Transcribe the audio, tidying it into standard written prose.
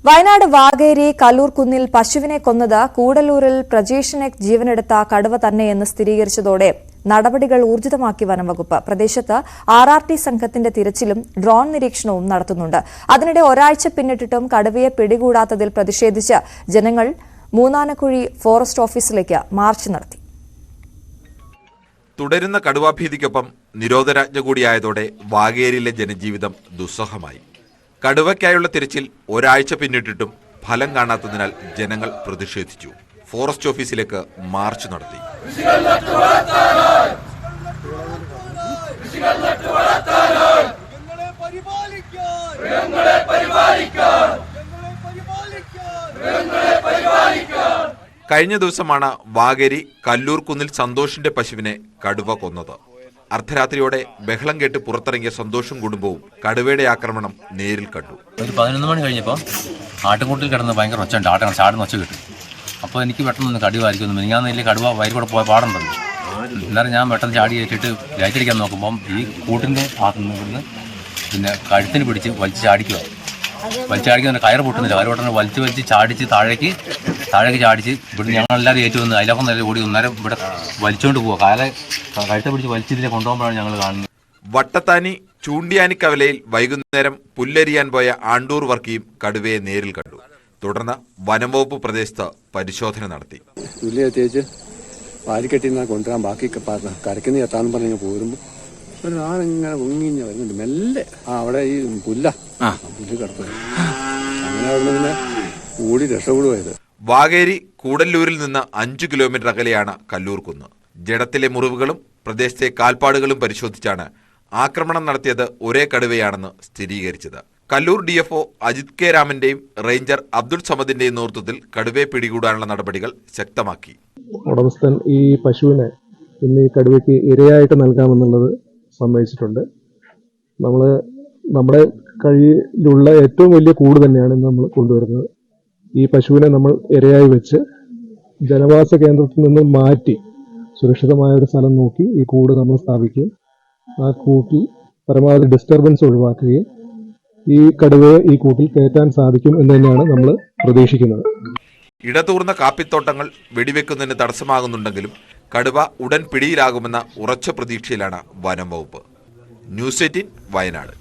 വയനാട് വാഗേരി കല്ലൂർകുന്നിൽ പശുവിനെ കൊന്നത് കൂടല്ലൂരിൽ പ്രജേഷിനെ ജീവനെടുത്ത കടുവ തന്നെയെന്ന് സ്ഥിരീകരിച്ചതോടെ നടപടികൾ ഊർജിതമാക്കി വനംവകുപ്പ്. പ്രദേശത്ത് RRT സംഘത്തിന്റെ തിരച്ചിലും ഡ്രോൺ നിരീക്ഷണവും നടത്തുന്നുണ്ട്. അതിനിടെ ഒരാഴ്ച പിന്നിട്ടിട്ടും കടുവയെ പിടികൂടാത്തതിൽ പ്രതിഷേധിച്ച് ജനങ്ങൾ മൂന്നാനക്കുഴി ഫോറസ്റ്റ് ഓഫീസിലേക്ക് മാർച്ച് നടത്തി. തുടരുന്ന കടുവാഭീതിക്കൊപ്പം നിരോധനാജ്ഞ കൂടിയായതോടെ വാഗേരിയിലെ ജനജീവിതം ദുസ്സഹമായി. കടുവയ്ക്കായുള്ള തിരച്ചിൽ ഒരാഴ്ച പിന്നിട്ടിട്ടും ഫലം കാണാത്തതിനാൽ ജനങ്ങൾ പ്രതിഷേധിച്ചു. ഫോറസ്റ്റ് ഓഫീസിലേക്ക് മാർച്ച് നടത്തി. കഴിഞ്ഞ ദിവസമാണ് വാഗേരി കല്ലൂർകുന്നിൽ സന്തോഷിന്റെ പശുവിനെ കടുവ കൊന്നത്. അർദ്ധരാത്രിയോടെ ബഹളം കേട്ട് പുറത്തിറങ്ങിയ സന്തോഷും കുടുംബവും കടുവയുടെ ആക്രമണം നേരിൽ കണ്ടു. ഒരു 11 മണി കഴിഞ്ഞപ്പോൾ ആട്ടുംകൂട്ടിൽ കിടന്ന് ഭയങ്കര ഒച്ചയുണ്ട്, ചാടുന്ന ഒച്ച കിട്ടും. അപ്പോൾ എനിക്ക് പെട്ടെന്ന് കടുവായിരിക്കും, ഞാൻ വലിയ കടുവ വയൽ കൂടെ പോയ പാടുണ്ടല്ലോ. എന്നാലും ഞാൻ പെട്ടെന്ന് ചാടി കയറ്റിയിട്ട് ലൈറ്റടിക്കാൻ നോക്കുമ്പം ഈ കൂട്ടിൻ്റെ ഇവിടുന്ന് പിന്നെ കഴുത്തിന് പിടിച്ച് വലിച്ച് ചാടിക്കുക. വലിച്ചാടിക്കുന്ന കയറ് പൊട്ടുന്നില്ല, കയറ് പൊട്ടുന്ന വലിച്ച് ചാടിച്ച് താഴേക്ക് ചാടിച്ച് ഇവിടുന്ന് ഞങ്ങളെല്ലാവരും ഏറ്റു വന്ന് അതിലൊക്കെ നല്ല കൂടി ഒന്നേരം ഇവിടെ വലിച്ചുകൊണ്ട് പോവുക. കഴുത്തെ പിടിച്ച് വലിച്ചതിലെ കൊണ്ടുപോകുമ്പോഴാണ് ഞങ്ങൾ കാണുന്നത്. വട്ടത്താനി ചൂണ്ടിയാനിക്കവലയിൽ വൈകുന്നേരം പുല്ലരിയാൻ പോയ ആണ്ടൂർ വർക്കിയും കടുവയെ നേരിൽ കണ്ടു. തുടർന്ന് വനംവകുപ്പ് പ്രദേശത്ത് പരിശോധന നടത്തി. വാരിക്കെട്ടിന്നാ കൊണ്ടുവരാൻ ബാക്കി കരയ്ക്കുന്ന എത്താന്ന് പറഞ്ഞ് പോരുമ്പോൾ ഒരാളിങ്ങനെ ഉങ്ങിഞ്ഞ വരുന്നുണ്ട് മെല്ലെ. അവിടെ ഈ പുല്ല് കിടക്കുക. അങ്ങനെ അവിടെ നിന്ന് കൂടി രക്ഷപ്പെടുകയത്. വാഗേരി കൂടല്ലൂരിൽ നിന്ന് 5 കിലോമീറ്റർ അകലെയാണ് കല്ലൂർകുന്ന്. ജഡത്തിലെ മുറിവുകളും പ്രദേശത്തെ കാൽപ്പാടുകളും പരിശോധിച്ചാണ് ആക്രമണം നടത്തിയത് ഒരേ കടുവയാണെന്ന് സ്ഥിരീകരിച്ചത്. കല്ലൂർ DFO അജിത് K രാമന്റെയും റേഞ്ചർ അബ്ദുൾ സമദിന്റെയും നേതൃത്വത്തിൽ കടുവയെ പിടികൂടാനുള്ള നടപടികൾ ശക്തമാക്കി. ഉടമസ്ഥൻ ഈ പശുവിനെ ഇന്ന് ഈ കടുവയ്ക്ക് ഇരയായിട്ട് നൽകാമെന്നുള്ളത് സമ്മതിച്ചിട്ടുണ്ട്. നമ്മുടെ കയ്യിലുള്ള ഏറ്റവും വലിയ കൂട് തന്നെയാണ് ഇന്ന് നമ്മൾ കൊണ്ടുവരുന്നത്. ഈ പശുവിനെ നമ്മൾ ഇരയായി വെച്ച് ജനവാസ കേന്ദ്രത്തിൽ നിന്ന് മാറ്റി സുരക്ഷിതമായ ഒരു സ്ഥലം നോക്കി ഈ കൂട് നമ്മൾ സ്ഥാപിക്കുകയും ആ കൂട്ടിൽ പരമാവധി ഡിസ്റ്റർബൻസ് ഒഴിവാക്കുകയും ഈ കടുവയെ ഈ കൂട്ടിൽ കയറ്റാൻ സാധിക്കും എന്ന് തന്നെയാണ് നമ്മൾ പ്രതീക്ഷിക്കുന്നത്. ഇടതൂർന്ന കാപ്പിത്തോട്ടങ്ങൾ വെടിവെക്കുന്നതിന് തടസ്സമാകുന്നുണ്ടെങ്കിലും കടുവ ഉടൻ പിടിയിലാകുമെന്ന ഉറച്ച പ്രതീക്ഷയിലാണ് വനം വകുപ്പ്. ന്യൂസ് 18 വയനാട്.